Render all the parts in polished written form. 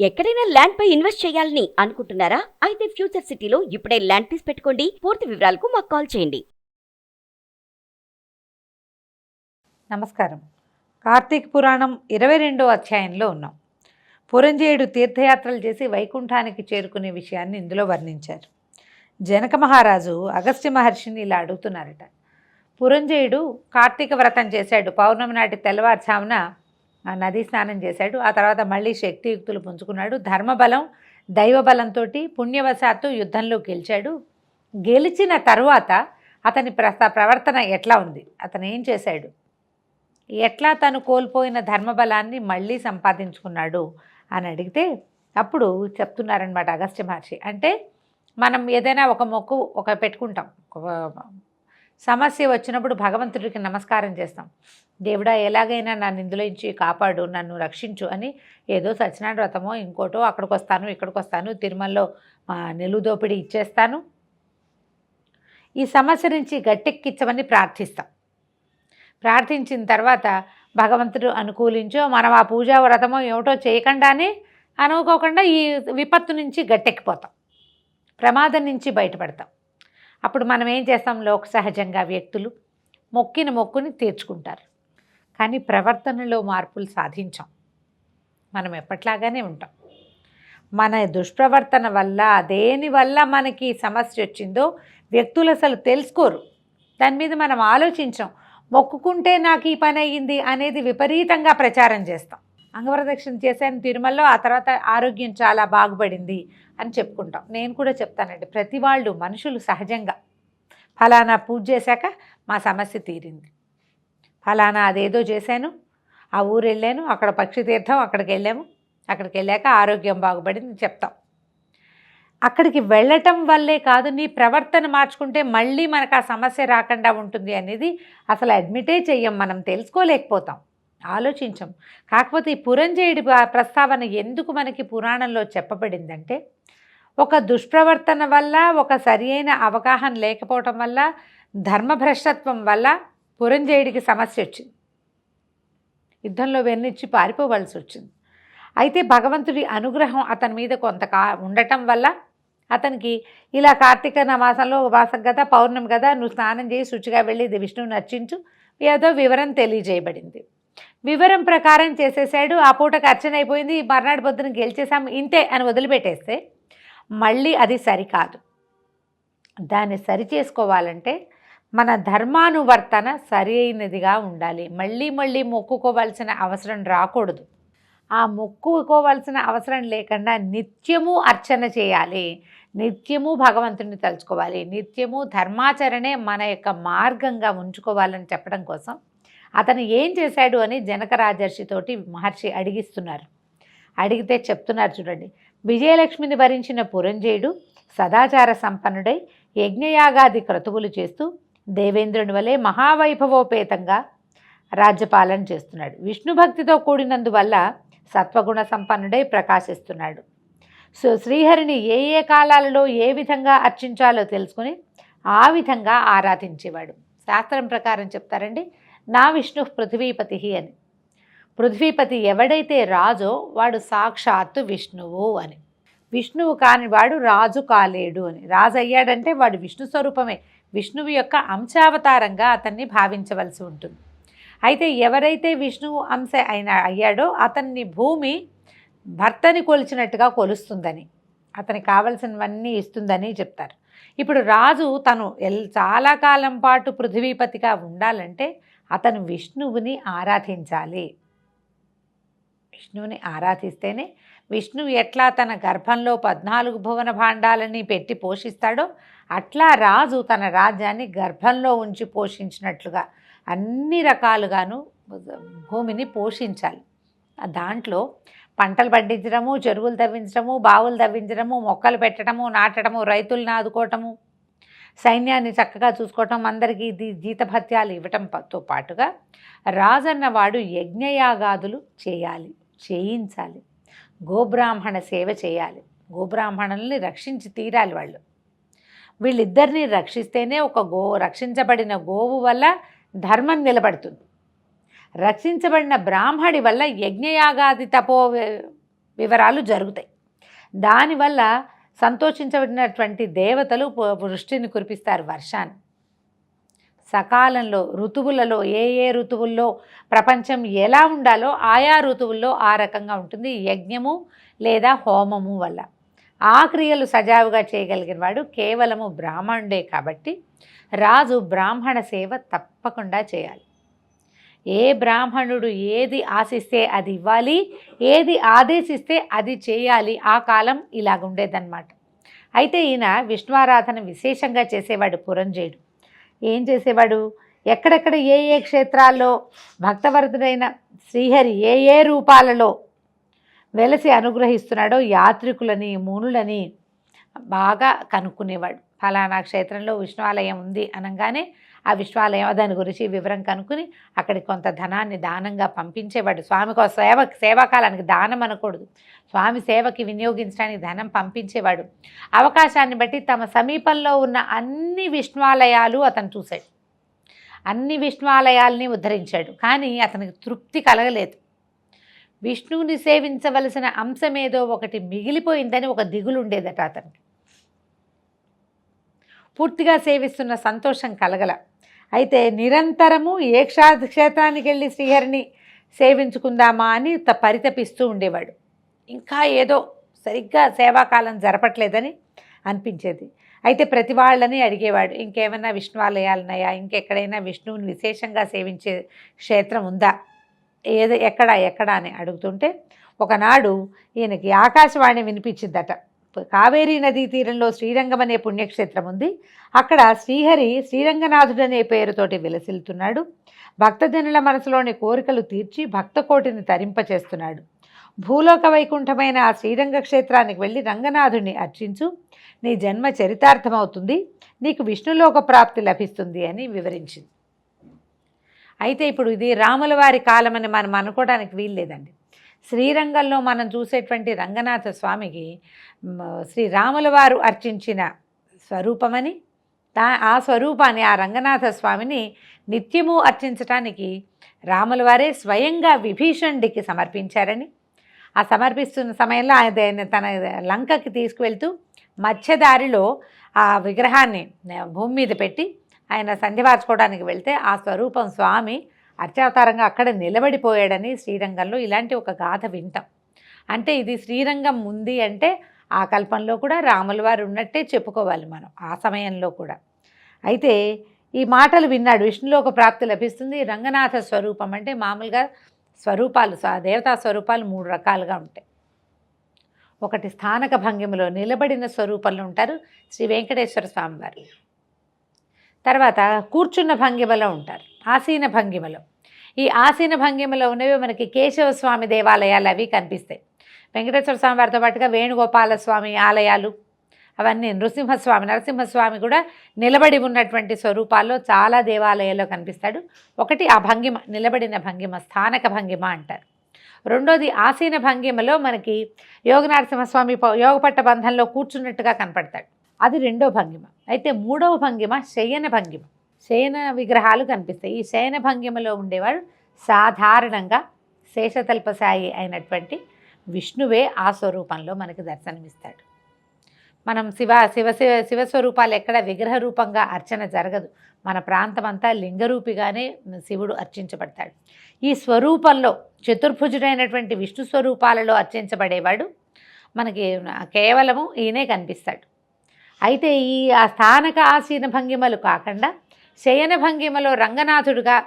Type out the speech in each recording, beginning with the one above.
ఎక్కడైనా ల్యాండ్ పై ఇన్వెస్ట్ చేయాలని అనుకుంటున్నారా? అయితే ఫ్యూచర్ సిటీలో ఇప్పుడే ల్యాండ్ పీస్ పెట్టుకోండి. పూర్తి వివరాలకు మాకు కాల్ చేయండి. నమస్కారం. కార్తీక పురాణం 22వ అధ్యాయంలో ఉన్నాం. పురంజేయుడు తీర్థయాత్రలు చేసి వైకుంఠానికి చేరుకునే విషయాన్ని ఇందులో వర్ణించారు. జనక మహారాజు అగస్త్య మహర్షిని ఇలా అడుగుతున్నారట. పురంజేయుడు కార్తీక వ్రతం చేశాడు. పౌర్ణమి నాటి తెల్లవారుజామున నదీ స్నానం చేశాడు. ఆ తర్వాత మళ్ళీ శక్తియుక్తులు పుంజుకున్నాడు. ధర్మబలం దైవబలంతో పుణ్యవశాత్తు యుద్ధంలో గెలిచాడు. గెలిచిన తరువాత అతని ప్రవర్తన ఎట్లా ఉంది, అతను ఏం చేశాడు, ఎట్లా తను కోల్పోయిన ధర్మబలాన్ని మళ్ళీ సంపాదించుకున్నాడు అని అడిగితే అప్పుడు చెప్తున్నారనమాట అగస్త్య మహర్షి. అంటే మనం ఏదైనా ఒక మొక్కు పెట్టుకుంటాం, సమస్య వచ్చినప్పుడు భగవంతుడికి నమస్కారం చేస్తాం. దేవుడా ఎలాగైనా నన్ను ఇందులోంచి కాపాడు, నన్ను రక్షించు అని. ఏదో సత్యనారాయణ వ్రతమో ఇంకోటో అక్కడికి వస్తాను ఇక్కడికి వస్తాను, తిరుమలలో నిలుదోపిడి ఇచ్చేస్తాను, ఈ సమస్య నుంచి గట్టెక్కించమని ప్రార్థిస్తాం. ప్రార్థించిన తర్వాత భగవంతుడు అనుకూలించో మనం ఆ పూజా వ్రతమో ఏమిటో చేయకుండానే అనుకోకుండా ఈ విపత్తు నుంచి గట్టెక్కిపోతాం, ప్రమాదం నుంచి బయటపడతాం. అప్పుడు మనం ఏం చేస్తాం, లోక సహజంగా వ్యక్తులు మొక్కిన మొక్కుని తీర్చుకుంటారు. కానీ ప్రవర్తనలో మార్పులు సాధించాం. మనం ఎప్పట్లాగానే ఉంటాం. మన దుష్ప్రవర్తన వల్ల దేనివల్ల మనకి సమస్య వచ్చిందో వ్యక్తులు అసలు తెలుసుకోరు. దాని మీద మనం ఆలోచించాం. మొక్కుకుంటే నాకు ఈ పని అయ్యింది అనేది విపరీతంగా ప్రచారం చేస్తాం. అంగప్రదక్షిణ చేశాను తిరుమలలో, ఆ తర్వాత ఆరోగ్యం చాలా బాగుపడింది అని చెప్పుకుంటాం. నేను కూడా చెప్తానండి, ప్రతి వాళ్ళు మనుషులు సహజంగా ఫలానా పూజ చేశాక మా సమస్య తీరింది, ఫలానా అదేదో చేశాను, ఆ ఊరు వెళ్ళాను, అక్కడ పక్షి తీర్థం అక్కడికి వెళ్ళాము, అక్కడికి వెళ్ళాక ఆరోగ్యం బాగుపడింది చెప్తాం. అక్కడికి వెళ్ళటం వల్లే కాదు, నీ ప్రవర్తన మార్చుకుంటే మళ్ళీ మనకు ఆ సమస్య రాకుండా ఉంటుంది అనేది అసలు అడ్మిటే చెయ్యం, మనం తెలుసుకోలేకపోతాం, ఆలోచించం. కాకపోతే ఈ పురంజేయుడి ప్రస్తావన ఎందుకు మనకి పురాణంలో చెప్పబడిందంటే, ఒక దుష్ప్రవర్తన వల్ల, ఒక సరి అయిన అవగాహన లేకపోవటం వల్ల, ధర్మభ్రష్టత్వం వల్ల పురంజేయుడికి సమస్య వచ్చింది. యుద్ధంలో వెన్నిచ్చి పారిపోవలసి వచ్చింది. అయితే భగవంతుడి అనుగ్రహం అతని మీద ఉండటం వల్ల అతనికి ఇలా కార్తీక మాసంలో మాసం కదా, పౌర్ణమి కదా, నువ్వు స్నానం చేసి శుచిగా వెళ్ళి విష్ణువుని అర్చించు, ఏదో వివరం తెలియజేయబడింది. వివరం ప్రకారం చేసేసాడు. ఆ పూటకు అర్చన అయిపోయింది, మర్నాడు పొద్దున గెలిచేసాం, ఇంతే అని వదిలిపెట్టేస్తే మళ్ళీ అది సరికాదు. దాన్ని సరి చేసుకోవాలంటే మన ధర్మానువర్తన సరి అయినదిగా ఉండాలి. మళ్ళీ మళ్ళీ మొక్కుకోవాల్సిన అవసరం రాకూడదు. ఆ మొక్కుకోవాల్సిన అవసరం లేకుండా నిత్యము అర్చన చేయాలి, నిత్యము భగవంతుడిని తలుచుకోవాలి, నిత్యము ధర్మాచరణే మన యొక్క మార్గంగా ఉంచుకోవాలని చెప్పడం కోసం అతను ఏం చేశాడు అని జనక రాజర్షితోటి మహర్షి అడిగిస్తున్నారు. అడిగితే చెప్తున్నారు చూడండి. విజయలక్ష్మిని భరించిన పురంజేయుడు సదాచార సంపన్నుడై యజ్ఞయాగాది క్రతువులు చేస్తూ దేవేంద్రుని వలె మహావైభవోపేతంగా రాజ్యపాలన చేస్తున్నాడు. విష్ణు భక్తితో కూడినందువల్ల సత్వగుణ సంపన్నుడై ప్రకాశిస్తున్నాడు. సో శ్రీహరిని ఏ ఏ కాలాలలో ఏ విధంగా అర్చించాలో తెలుసుకుని ఆ విధంగా ఆరాధించేవాడు. శాస్త్రం ప్రకారం చెప్తారండి, నా విష్ణు పృథ్వీపతి అని. పృథ్వీపతి ఎవడైతే రాజో వాడు సాక్షాత్తు విష్ణువు అని. విష్ణువు కాని వాడు రాజు కాలేడు అని. రాజు అయ్యాడంటే వాడు విష్ణు స్వరూపమే, విష్ణువు యొక్క అంశావతారంగా అతన్ని భావించవలసి ఉంటుంది. అయితే ఎవరైతే విష్ణువు అంశ అయ్యాడో అతన్ని భూమి భర్తని కొలిచినట్టుగా కొలుస్తుందని, అతనికి కావలసినవన్నీ ఇస్తుందని చెప్తారు. ఇప్పుడు రాజు తను చాలా కాలం పాటు పృథ్వీపతిగా ఉండాలంటే అతను విష్ణువుని ఆరాధించాలి. విష్ణువుని ఆరాధిస్తేనే, విష్ణువు ఎట్లా తన గర్భంలో 14 భువన భాండాలని పెట్టి పోషిస్తాడో అట్లా రాజు తన రాజ్యాన్ని గర్భంలో ఉంచి పోషించినట్లుగా అన్ని రకాలుగాను భూమిని పోషించాలి. దాంట్లో పంటలు పండించడము, చెరువులు తవ్వించడము, బావులు తవ్వించడము, మొక్కలు పెట్టడము, నాటడము, రైతులను ఆదుకోవటము, సైన్యాన్ని చక్కగా చూసుకోవటం, అందరికీ జీతభత్యాలు ఇవ్వటంతో పాటుగా రాజన్నవాడు యజ్ఞయాగాదులు చేయించాలి, గోబ్రాహ్మణ సేవ చేయాలి, గోబ్రాహ్మణుల్ని రక్షించి తీరాలి. వీళ్ళిద్దరినీ రక్షిస్తేనే రక్షించబడిన గోవు వల్ల ధర్మం నిలబడుతుంది. రక్షించబడిన బ్రాహ్మడి వల్ల యజ్ఞయాగాది వివరాలు జరుగుతాయి. దానివల్ల సంతోషించబడినటువంటి దేవతలు వృష్టిని కురిపిస్తారు, వర్షాన్ని. సకాలంలో ఋతువులలో ఏ ఋతువుల్లో ప్రపంచం ఎలా ఉండాలో ఆయా ఋతువుల్లో ఆ రకంగా ఉంటుంది యజ్ఞము లేదా హోమము వల్ల. ఆ క్రియలు సజావుగా చేయగలిగిన వాడు కేవలము బ్రాహ్మణుడే కాబట్టి రాజు బ్రాహ్మణ సేవ తప్పకుండా చేయాలి. ఏ బ్రాహ్మణుడు ఏది ఆశిస్తే అది ఇవ్వాలి, ఏది ఆదేశిస్తే అది చేయాలి. ఆ కాలం ఇలాగుండేదన్నమాట. అయితే ఈయన విష్ణువారాధన విశేషంగా చేసేవాడు పురంజయుడు. ఏం చేసేవాడు, ఎక్కడెక్కడ ఏ క్షేత్రాల్లో భక్తవరదుడైన శ్రీహరి ఏ రూపాలలో వెలసి అనుగ్రహిస్తున్నాడో యాత్రికులని మునులని బాగా కనుక్కునేవాడు. ఫలానా క్షేత్రంలో విష్ణువాలయం ఉంది అనగానే ఆ విశ్వాలయం దాని గురించి వివరం కనుక్కుని అక్కడికి కొంత ధనాన్ని దానంగా పంపించేవాడు. స్వామికి సేవాకాలానికి దానం అనకూడదు, స్వామి సేవకి వినియోగించడానికి ధనం పంపించేవాడు. అవకాశాన్ని బట్టి తమ సమీపంలో ఉన్న అన్ని విష్ణువాలయాలు అతను చూశాడు, అన్ని విష్ణువాలయాల్ని ఉద్ధరించాడు. కానీ అతనికి తృప్తి కలగలేదు. విష్ణువుని సేవించవలసిన అంశమేదో ఒకటి మిగిలిపోయిందని ఒక దిగులు ఉండేదట అతనికి. పూర్తిగా సేవిస్తున్న సంతోషం కలగల. అయితే నిరంతరము ఏ క్షేత్రానికి వెళ్ళి శ్రీహరిని సేవించుకుందామా అని పరితపిస్తూ ఉండేవాడు. ఇంకా ఏదో సరిగ్గా సేవాకాలం జరపట్లేదని అనిపించేది. అయితే ప్రతి వాళ్ళని అడిగేవాడు, ఇంకేమైనా విష్ణువాలయాలున్నాయా, ఇంకెక్కడైనా విష్ణువుని విశేషంగా సేవించే క్షేత్రం ఉందా, ఎక్కడ అని అడుగుతుంటే ఒకనాడు ఈయనకి ఆకాశవాణి వినిపించిందట. కావేరీ నదీ తీరంలో శ్రీరంగం అనే పుణ్యక్షేత్రం ఉంది. అక్కడ శ్రీహరి శ్రీరంగనాథుడనే పేరుతోటి విలసిల్లుతున్నాడు. భక్తజనుల మనసులోని కోరికలు తీర్చి భక్తకోటిని తరింపచేస్తున్నాడు. భూలోక వైకుంఠమైన ఆ శ్రీరంగ క్షేత్రానికి వెళ్ళి రంగనాథుడిని అర్చించు, నీ జన్మ చరితార్థమవుతుంది, నీకు విష్ణులోక ప్రాప్తి లభిస్తుంది అని వివరించింది. అయితే ఇప్పుడు ఇది రాముల వారి కాలమని మనం అనుకోవడానికి వీల్లేదండి. శ్రీరంగంలో మనం చూసేటువంటి రంగనాథ స్వామికి శ్రీరాముల వారు అర్చించిన స్వరూపమని, ఆ స్వరూపాన్ని ఆ రంగనాథ స్వామిని నిత్యము అర్చించటానికి రాముల వారే స్వయంగా విభీషణుడికి సమర్పించారని, ఆ సమర్పిస్తున్న సమయంలో ఆయన తన లంకకి తీసుకువెళ్తూ మధ్యదారిలో ఆ విగ్రహాన్ని భూమి మీద పెట్టి ఆయన సంధ్యవార్చుకోవడానికి వెళ్తే ఆ స్వరూపం స్వామి అర్చావతారంగా అక్కడ నిలబడిపోయాడని శ్రీరంగంలో ఇలాంటి ఒక గాథ వింటాం. అంటే ఇది శ్రీరంగం ఉంది అంటే ఆ కల్పంలో కూడా రాముల వారు ఉన్నట్టే చెప్పుకోవాలి మనం ఆ సమయంలో కూడా. అయితే ఈ మాటలు విన్నాడు, విష్ణులోక ప్రాప్తి లభిస్తుంది. రంగనాథ స్వరూపం అంటే మామూలుగా స్వరూపాలు, దేవతా స్వరూపాలు 3 రకాలుగా ఉంటాయి. ఒకటి స్థానక భంగిమలో నిలబడిన స్వరూపంలో ఉంటారు శ్రీ వెంకటేశ్వర స్వామి వారు. తర్వాత కూర్చున్న భంగిమలో ఉంటారు, ఆసీన భంగిమలో. ఈ ఆసీన భంగిమలో ఉన్నవి మనకి కేశవ స్వామి దేవాలయాలు అవి కనిపిస్తాయి. వెంకటేశ్వర స్వామి వారితో పాటుగా వేణుగోపాల స్వామి ఆలయాలు అవన్నీ, నరసింహస్వామి కూడా నిలబడి ఉన్నటువంటి స్వరూపాల్లో చాలా దేవాలయాల్లో కనిపిస్తాడు. ఒకటి ఆ భంగిమ, నిలబడిన భంగిమ, స్థానక భంగిమ అంటారు. రెండోది ఆసీన భంగిమలో మనకి యోగనరసింహస్వామి యోగపట్ట బంధంలో కూర్చున్నట్టుగా కనపడతాడు, అది రెండో భంగిమ. అయితే మూడవ భంగిమ శయన భంగిమ, శయన విగ్రహాలు కనిపిస్తాయి. ఈ శయన భంగిమలో ఉండేవాడు సాధారణంగా శేషతల్పసాయి అయినటువంటి విష్ణువే ఆ స్వరూపంలో మనకి దర్శనమిస్తాడు. మనం శివస్వరూపాలు ఎక్కడ విగ్రహ రూపంగా అర్చన జరగదు. మన ప్రాంతం అంతా లింగరూపిగానే శివుడు అర్చించబడతాడు. ఈ స్వరూపంలో చతుర్భుజుడైనటువంటి విష్ణు స్వరూపాలలో అర్చించబడేవాడు మనకి కేవలము ఈయనే కనిపిస్తాడు. అయితే ఈ ఆ స్థానక ఆసీన భంగిమలు కాకుండా శయన భంగిమలో రంగనాథుడుగా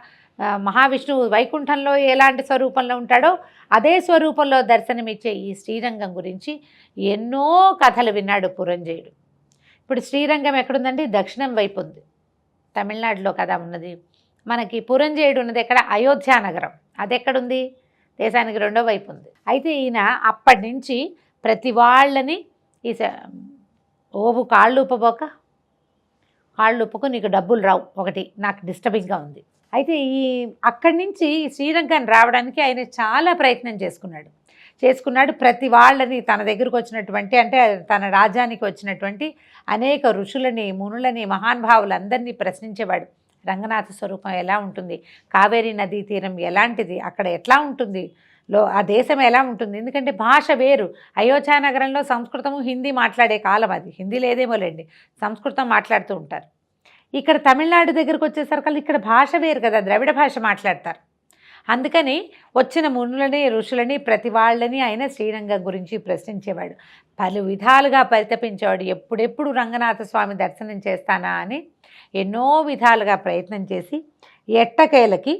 మహావిష్ణువు వైకుంఠంలో ఎలాంటి స్వరూపంలో ఉంటాడో అదే స్వరూపంలో దర్శనమిచ్చే ఈ శ్రీరంగం గురించి ఎన్నో కథలు విన్నాడు పురంజయుడు. ఇప్పుడు శ్రీరంగం ఎక్కడుందండి, దక్షిణం వైపు ఉంది, తమిళనాడులో కదా ఉన్నది. మనకి పురంజయుడు ఉన్నది ఎక్కడ, అయోధ్య నగరం, అది ఎక్కడుంది, దేశానికి రెండో వైపు ఉంది. అయితే ఈయన అప్పటి నుంచి ప్రతి వాళ్ళని ఈ ఓబు కాళ్ళు ఉప్పకు నీకు డబ్బులు రావు, ఒకటి నాకు డిస్టర్బింగ్గా ఉంది. అయితే అక్కడి నుంచి శ్రీరంగం రావడానికి ఆయన చాలా ప్రయత్నం చేసుకున్నాడు. ప్రతి వాళ్ళని తన దగ్గరకు వచ్చినటువంటి, అంటే తన రాజ్యానికి వచ్చినటువంటి అనేక ఋషులని, మునులని, మహానుభావులందరినీ ప్రశ్నించేవాడు. రంగనాథ స్వరూపం ఎలా ఉంటుంది, కావేరీ నదీ తీరం ఎలాంటిది, అక్కడ ఎట్లా ఉంటుంది, ఆ దేశం ఎలా ఉంటుంది, ఎందుకంటే భాష వేరు. అయోధ్య నగరంలో సంస్కృతము హిందీ మాట్లాడే కాలం అది, హిందీ లేదేమోలేండి, సంస్కృతం మాట్లాడుతూ ఉంటారు. ఇక్కడ తమిళనాడు దగ్గరకు వచ్చేసరికి ఇక్కడ భాష వేరు కదా, ద్రవిడ భాష మాట్లాడతారు. అందుకని వచ్చిన మునులని ఋషులని ప్రతి వాళ్ళని ఆయన శ్రీరంగం గురించి ప్రశ్నించేవాడు, పలు విధాలుగా పరితపించేవాడు. ఎప్పుడెప్పుడు రంగనాథ స్వామి దర్శనం చేస్తానా అని ఎన్నో విధాలుగా ప్రయత్నం చేసి ఎట్టకేలకి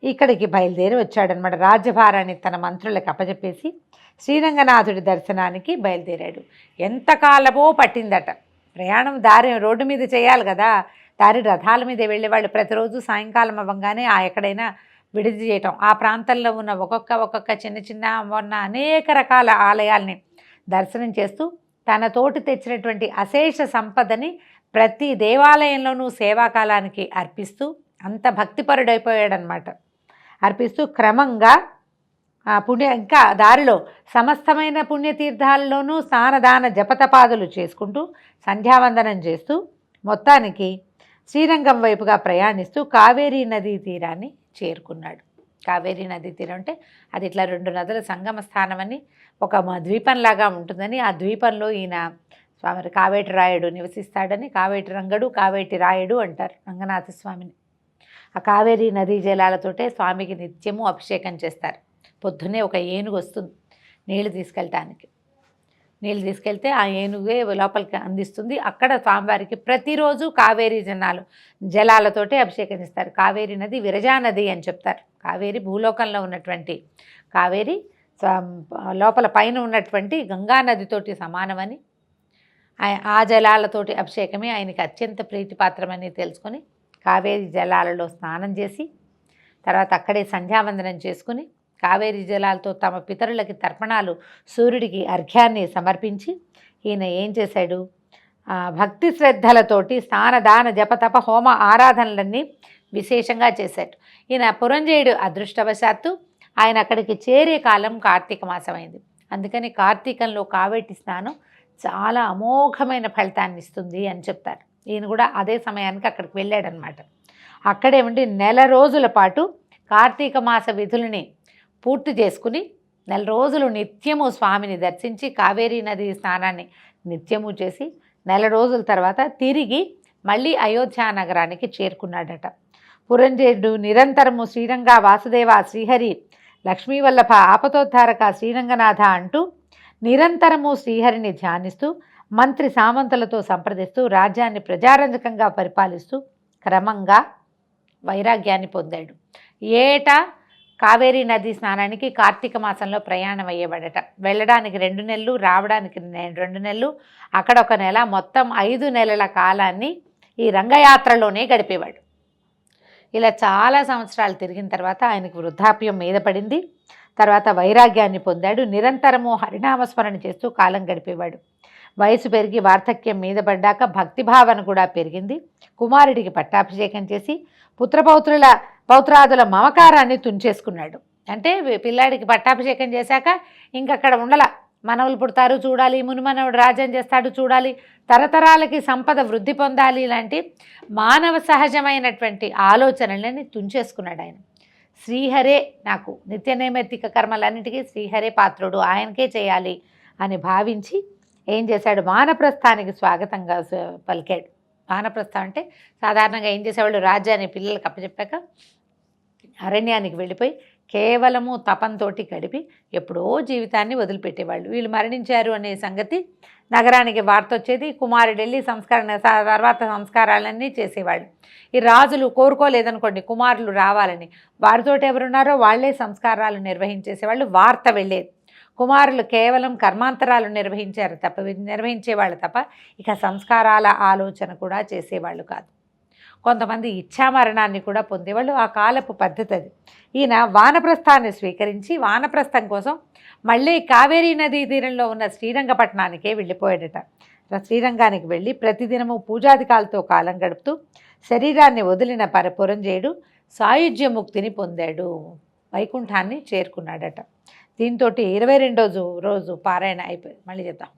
ఇక్కడికి బయలుదేరి వచ్చాడనమాట. రాజ్యభారాన్ని తన మంత్రులకు అప్పచెప్పేసి శ్రీరంగనాథుడి దర్శనానికి బయలుదేరాడు. ఎంతకాలమో పట్టిందట ప్రయాణం. దారి రోడ్డు మీద చేయాలి కదా, దారి రథాల మీద వెళ్ళేవాళ్ళు. ప్రతిరోజు సాయంకాలం అవ్వగానే ఎక్కడైనా విడిది చేయటం, ఆ ప్రాంతంలో ఉన్న ఒక్కొక్క చిన్న చిన్న ఉన్న అనేక రకాల ఆలయాల్ని దర్శనం చేస్తూ తనతోటి తెచ్చినటువంటి అశేష సంపదని ప్రతి దేవాలయంలోనూ సేవాకాలానికి అర్పిస్తూ అంత భక్తిపరుడైపోయాడనమాట. అర్పిస్తూ క్రమంగా ఇంకా దారిలో సమస్తమైన పుణ్యతీర్థాల్లోనూ స్నానదాన జపతపాదులు చేసుకుంటూ సంధ్యావందనం చేస్తూ మొత్తానికి శ్రీరంగం వైపుగా ప్రయాణిస్తూ కావేరీ నదీ తీరాన్ని చేరుకున్నాడు. కావేరీ నదీ తీరం అంటే అది ఇట్లా 2 నదుల సంగమ స్థానం అని, ఒక ద్వీపంలాగా ఉంటుందని, ఆ ద్వీపంలో ఈయన స్వామి కావేటి రాయుడు నివసిస్తాడని, కావేటి రంగడు కావేటి రాయుడు అంటారు రంగనాథ స్వామిని. ఆ కావేరీ నదీ జలాలతోటే స్వామికి నిత్యము అభిషేకం చేస్తారు. పొద్దున్నే ఒక ఏనుగు వస్తుంది నీళ్లు తీసుకెళ్ళటానికి. నీళ్ళు తీసుకెళ్తే ఆ ఏనుగే లోపలికి అందిస్తుంది. అక్కడ స్వామివారికి ప్రతిరోజు కావేరీ జలాలతోటే అభిషేకం చేస్తారు. కావేరీ నది విరజా నది అని చెప్తారు. కావేరి భూలోకంలో ఉన్నటువంటి కావేరి లోపల పైన ఉన్నటువంటి గంగా నదితోటి సమానమని, ఆ జలాలతోటి అభిషేకమే ఆయనకి అత్యంత ప్రీతిపాత్రమని తెలుసుకొని కావేరీ జలాలలో స్నానం చేసి తర్వాత అక్కడే సంధ్యావందనం చేసుకుని కావేరీ జలాలతో తమ పితరులకి తర్పణాలు, సూర్యుడికి అర్ఘ్యాన్ని సమర్పించి ఈయన ఏం చేశాడు, భక్తి శ్రద్ధలతోటి స్నానదాన జపతప హోమ ఆరాధనలన్నీ విశేషంగా చేశాడు. ఈయన పురంజేయుడు అదృష్టవశాత్తు ఆయన అక్కడికి చేరే కాలం కార్తీక మాసమైంది. అందుకని కార్తీకంలో కావేటి స్నానం చాలా అమోఘమైన ఫలితాన్ని ఇస్తుంది అని చెప్తారు. ఈయన కూడా అదే సమయానికి అక్కడికి వెళ్ళాడనమాట. అక్కడే ఉండి 1 నెల రోజుల పాటు కార్తీక మాస విధులని పూర్తి చేసుకుని 1 నెల రోజులు నిత్యము స్వామిని దర్శించి కావేరీ నది స్నానాన్ని నిత్యము చేసి 1 నెల రోజుల తర్వాత తిరిగి మళ్ళీ అయోధ్య నగరానికి చేరుకున్నాడట. పురంజేయుడు నిరంతరము శ్రీరంగ వాసుదేవ శ్రీహరి లక్ష్మీవల్లభ ఆపతోద్ధారక శ్రీరంగనాథ అంటూ నిరంతరము శ్రీహరిని ధ్యానిస్తూ మంత్రి సామంతులతో సంప్రదిస్తూ రాజ్యాన్ని ప్రజారంజకంగా పరిపాలిస్తూ క్రమంగా వైరాగ్యాన్ని పొందాడు. ఏటా కావేరీ నది స్నానానికి కార్తీక మాసంలో ప్రయాణం అయ్యేవాడట. వెళ్ళడానికి 2 నెలలు, రావడానికి 2 నెలలు, అక్కడ 1 నెల, మొత్తం 5 నెలల కాలాన్ని ఈ రంగయాత్రలోనే గడిపేవాడు. ఇలా చాలా సంవత్సరాలు తిరిగిన తర్వాత ఆయనకు వృద్ధాప్యం మీద పడింది. తర్వాత వైరాగ్యాన్ని పొందాడు. నిరంతరము హరినామస్మరణ చేస్తూ కాలం గడిపేవాడు. వయసు పెరిగి వార్ధక్యం మీద పడ్డాక భక్తిభావన కూడా పెరిగింది. కుమారుడికి పట్టాభిషేకం చేసి పౌత్రాదుల మమకారాన్ని తుంచేసుకున్నాడు. అంటే పిల్లాడికి పట్టాభిషేకం చేశాక ఇంకక్కడ ఉండల, మనవలు పుడతారు చూడాలి, మునిమనవుడు రాజ్యం చేస్తాడు చూడాలి, తరతరాలకి సంపద వృద్ధి పొందాలి, ఇలాంటి మానవ సహజమైనటువంటి ఆలోచనలని తుంచేసుకున్నాడు ఆయన. శ్రీహరే నాకు నిత్య నైమిత్తిక కర్మలన్నిటికీ శ్రీహరే పాత్రుడు, ఆయనకే చేయాలి అని భావించి ఏం చేశాడు, వానప్రస్థానికి స్వాగతంగా పలికాడు. వానప్రస్థం అంటే సాధారణంగా ఏం చేసేవాళ్ళు, రాజ్యాన్ని పిల్లలకు అప్పచెప్పాక అరణ్యానికి వెళ్ళిపోయి కేవలము తపంతోటి గడిపి ఎప్పుడో జీవితాన్ని వదిలిపెట్టేవాళ్ళు. వీళ్ళు మరణించారు అనే సంగతి నగరానికి వార్త వచ్చేది. కుమారుడు వెళ్ళి తర్వాత సంస్కారాలన్నీ చేసేవాళ్ళు. ఈ రాజులు కోరుకోలేదనుకోండి కుమారులు రావాలని, వారితోటి ఎవరున్నారో వాళ్లే సంస్కారాలు నిర్వహించేసేవాళ్ళు. వార్త వెళ్ళేది. కుమారులు కేవలం కర్మాంతరాలు నిర్వహించేవాళ్ళు తప్ప ఇక సంస్కారాల ఆలోచన కూడా చేసేవాళ్ళు కాదు. కొంతమంది ఇచ్ఛామరణాన్ని కూడా పొందేవాళ్ళు. ఆ కాలపు పద్ధతి అది. ఈయన వానప్రస్థాన్ని స్వీకరించి వానప్రస్థం కోసం మళ్ళీ కావేరీ నదీ తీరంలో ఉన్న శ్రీరంగపట్నానికే వెళ్ళిపోయాడట. శ్రీరంగానికి వెళ్ళి ప్రతిదినము పూజాధికాలతో కాలం గడుపుతూ శరీరాన్ని వదిలిన పురంజేయుడు సాయుధ్యముక్తిని పొందాడు, వైకుంఠాన్ని చేరుకున్నాడట. దీంతో 22వ రోజు పారాయణ అయిపోయింది. మళ్ళీ చెప్తాం.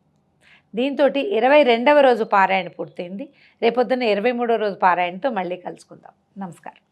దీంతో 22వ రోజు పారాయణ పూర్తయింది. రేపొద్దున 23వ రోజు పారాయణతో మళ్ళీ కలుసుకుందాం. నమస్కారం.